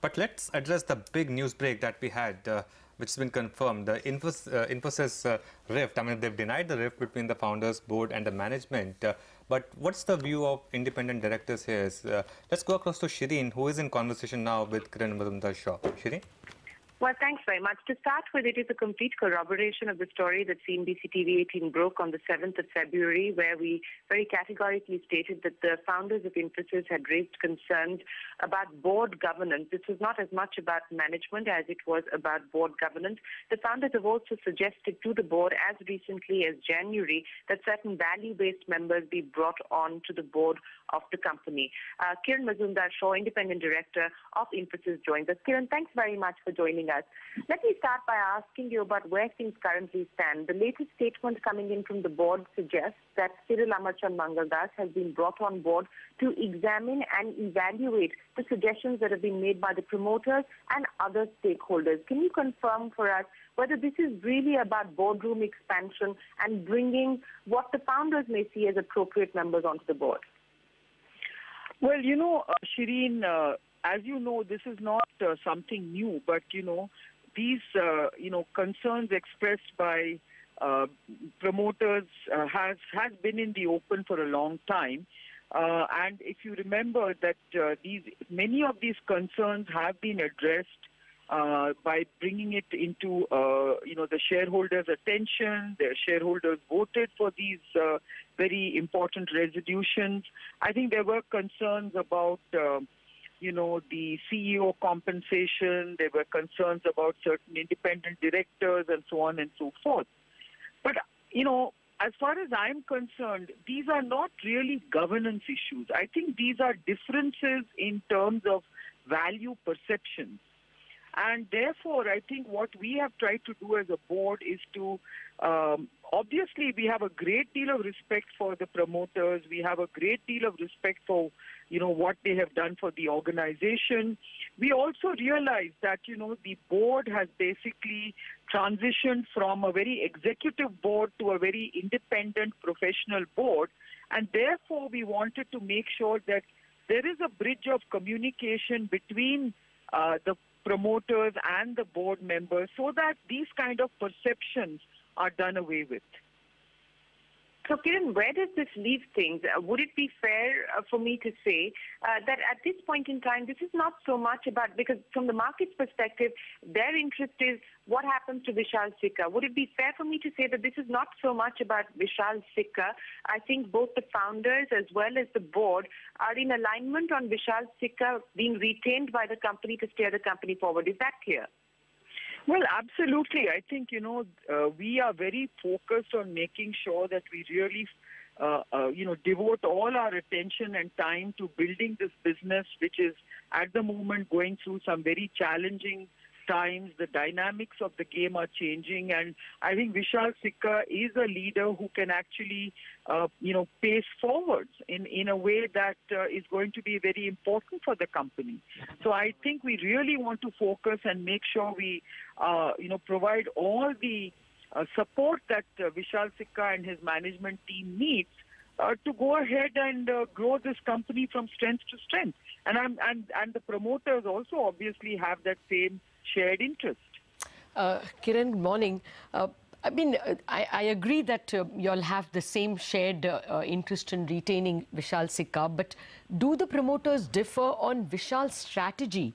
But let's address the big news break that we had, which has been confirmed. The Infosys rift. I mean, they've denied the rift between the founders, board, and the management. But what's the view of independent directors here? Let's go across to Shireen, who is in conversation now with Kiran Mazumdar Shaw. Shireen? Well, thanks very much. To start with, it is a complete corroboration of the story that CNBC TV 18 broke on the 7th of February, where we very categorically stated that the founders of Infosys had raised concerns about board governance. This was not as much about management as it was about board governance. The founders have also suggested to the board as recently as January that certain value-based members be brought on to the board of the company. Kiran Mazumdar Shaw, independent director of Infosys, joins us. Kiran, thanks very much for joining us. Let me start by asking you about where things currently stand. The latest statement coming in from the board suggests that Cyril Amarchand Mangaldas has been brought on board to examine and evaluate the suggestions that have been made by the promoters and other stakeholders. Can you confirm for us whether this is really about boardroom expansion and bringing what the founders may see as appropriate members onto the board? Well, Shireen, as you know, this is not something new, but, these, concerns expressed by promoters has been in the open for a long time. And if you remember that many of these concerns have been addressed by bringing it into, the shareholders' attention. The shareholders voted for these very important resolutions. I think there were concerns about, the CEO compensation. There were concerns about certain independent directors and so on and so forth. But, as far as I'm concerned, these are not really governance issues. I think these are differences in terms of value perceptions. And therefore, I think what we have tried to do as a board is to, obviously, we have a great deal of respect for the promoters. We have a great deal of respect for, what they have done for the organization. We also realize that, the board has basically transitioned from a very executive board to a very independent professional board. And therefore, we wanted to make sure that there is a bridge of communication between the promoters and the board members so that these kind of perceptions are done away with. So, Kiran, where does this leave things? Would it be fair for me to say that at this point in time, this is not so much about, because from the market's perspective, their interest is what happens to Vishal Sikka. Would it be fair for me to say that this is not so much about Vishal Sikka? I think both the founders as well as the board are in alignment on Vishal Sikka being retained by the company to steer the company forward. Is that clear? Well, absolutely. I think, we are very focused on making sure that we really, devote all our attention and time to building this business, which is at the moment going through some very challenging times. The dynamics of the game are changing. And I think Vishal Sikka is a leader who can actually, pace forwards in a way that is going to be very important for the company. So I think we really want to focus and make sure we, provide all the support that Vishal Sikka and his management team needs to go ahead and grow this company from strength to strength. And the promoters also obviously have that same shared interest. Kiran, good morning. I agree that you'll have the same shared interest in retaining Vishal Sikka, but do the promoters differ on Vishal's strategy,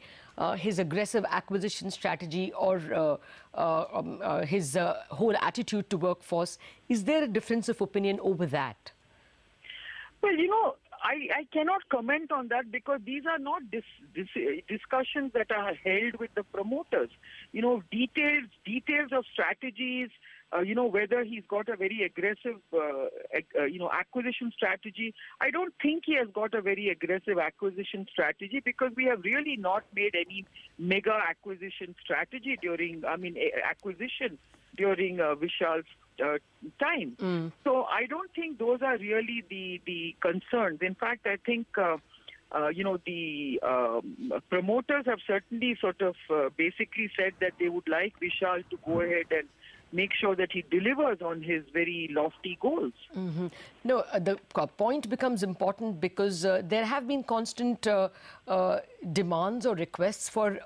his aggressive acquisition strategy, or his whole attitude to workforce? Is there a difference of opinion over that? Well, I cannot comment on that because these are not discussions that are held with the promoters. Details of strategies, whether he's got a very aggressive, acquisition strategy. I don't think he has got a very aggressive acquisition strategy because we have really not made any mega acquisition strategy during Vishal's time. So I don't think those are really the concerns. In fact, I think, the promoters have certainly sort of basically said that they would like Vishal to go ahead and make sure that he delivers on his very lofty goals. No, the point becomes important because there have been constant demands or requests for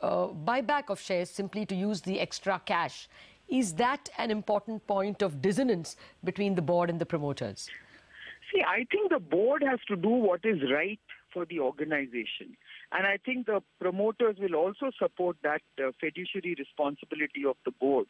buyback of shares simply to use the extra cash. Is that an important point of dissonance between the board and the promoters? See, I think the board has to do what is right for the organization. And I think the promoters will also support that fiduciary responsibility of the board.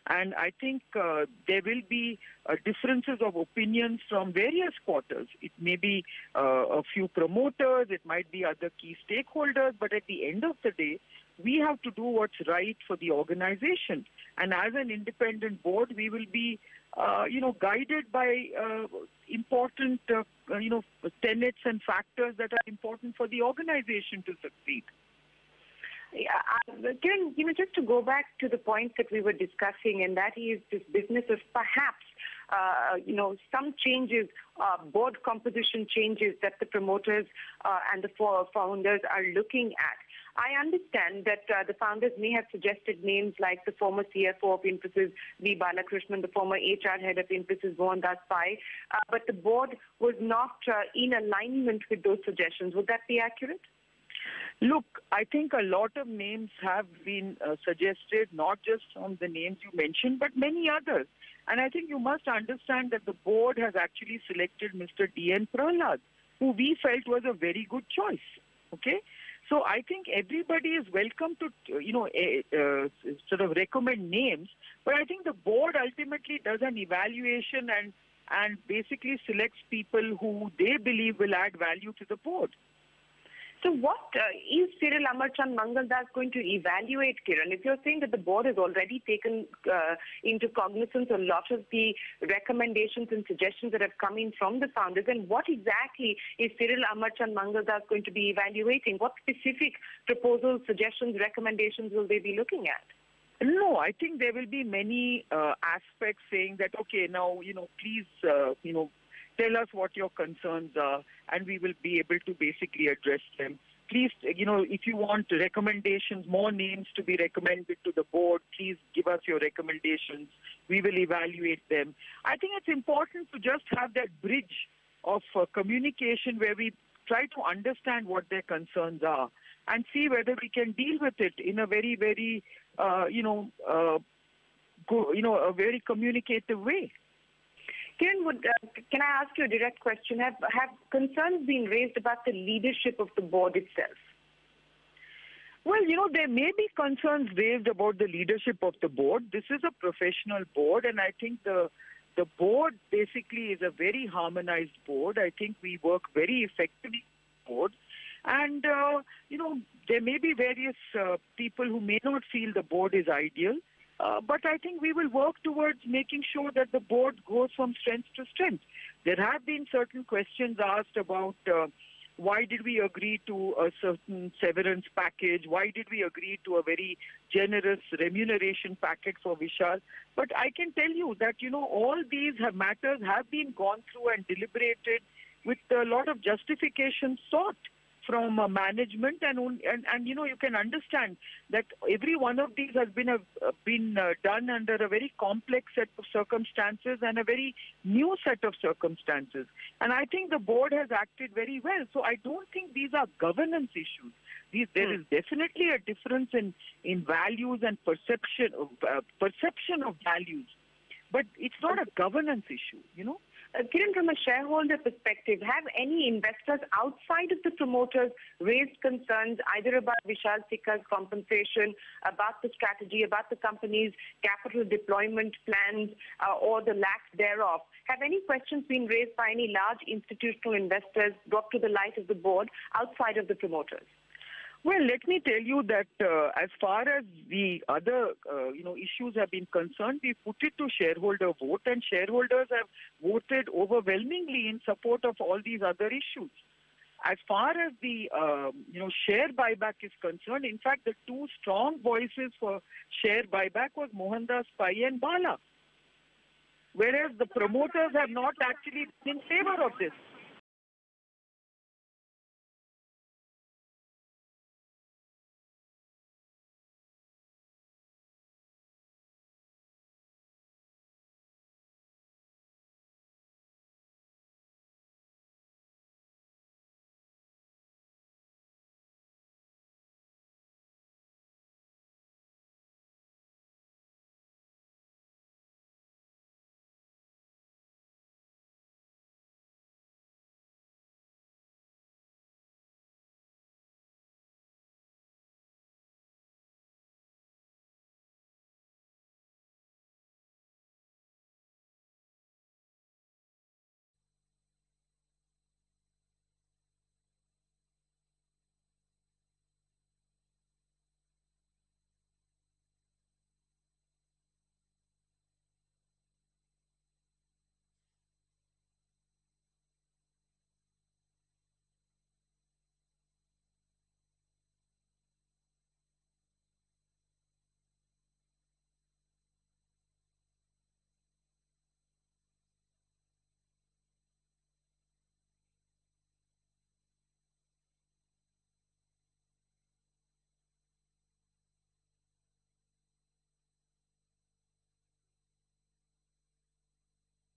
And I think there will be differences of opinions from various quarters. It may be a few promoters, it might be other key stakeholders, but at the end of the day, we have to do what's right for the organization. And as an independent board, we will be, guided by important, tenets and factors that are important for the organization to succeed. Kiran, just to go back to the point that we were discussing, and that is this business of perhaps, some changes, board composition changes that the promoters and the founders are looking at. I understand that the founders may have suggested names like the former CFO of Infosys, V. Balakrishnan, the former HR head of Infosys, Mohandas Pai, but the board was not in alignment with those suggestions. Would that be accurate? Look, I think a lot of names have been suggested, not just from the names you mentioned, but many others. And I think you must understand that the board has actually selected Mr. D.N. Prahlad, who we felt was a very good choice. Okay? So I think everybody is welcome to, sort of recommend names. But I think the board ultimately does an evaluation and basically selects people who they believe will add value to the board. So what is Cyril Amarchand Mangaldas going to evaluate, Kiran? If you're saying that the board has already taken into cognizance a lot of the recommendations and suggestions that have come in from the founders, then what exactly is Cyril Amarchand Mangaldas going to be evaluating? What specific proposals, suggestions, recommendations will they be looking at? No, I think there will be many aspects saying that, okay, now, please, tell us what your concerns are, and we will be able to basically address them. Please, if you want recommendations, more names to be recommended to the board, please give us your recommendations. We will evaluate them. I think it's important to just have that bridge of communication where we try to understand what their concerns are and see whether we can deal with it in a very, very, a very communicative way. Kiran, can I ask you a direct question? Have concerns been raised about the leadership of the board itself? Well, there may be concerns raised about the leadership of the board. This is a professional board, and I think the board basically is a very harmonized board. I think we work very effectively with the board. And, there may be various people who may not feel the board is ideal. But I think we will work towards making sure that the board goes from strength to strength. There have been certain questions asked about why did we agree to a certain severance package? Why did we agree to a very generous remuneration package for Vishal? But I can tell you that, all these matters have been gone through and deliberated with a lot of justification sought from management, and you can understand that every one of these has been done under a very complex set of circumstances and a very new set of circumstances. And I think the board has acted very well. So I don't think these are governance issues. There is definitely a difference in values and perception of values, but it's not a governance issue, Kiran, from a shareholder perspective, have any investors outside of the promoters raised concerns either about Vishal Sikka's compensation, about the strategy, about the company's capital deployment plans, or the lack thereof? Have any questions been raised by any large institutional investors brought to the light of the board outside of the promoters? Well, let me tell you that as far as the other, issues have been concerned, we put it to shareholder vote, and shareholders have voted overwhelmingly in support of all these other issues. As far as the, share buyback is concerned, in fact, the two strong voices for share buyback was Mohandas Pai and Bala, whereas the promoters have not actually been in favor of this.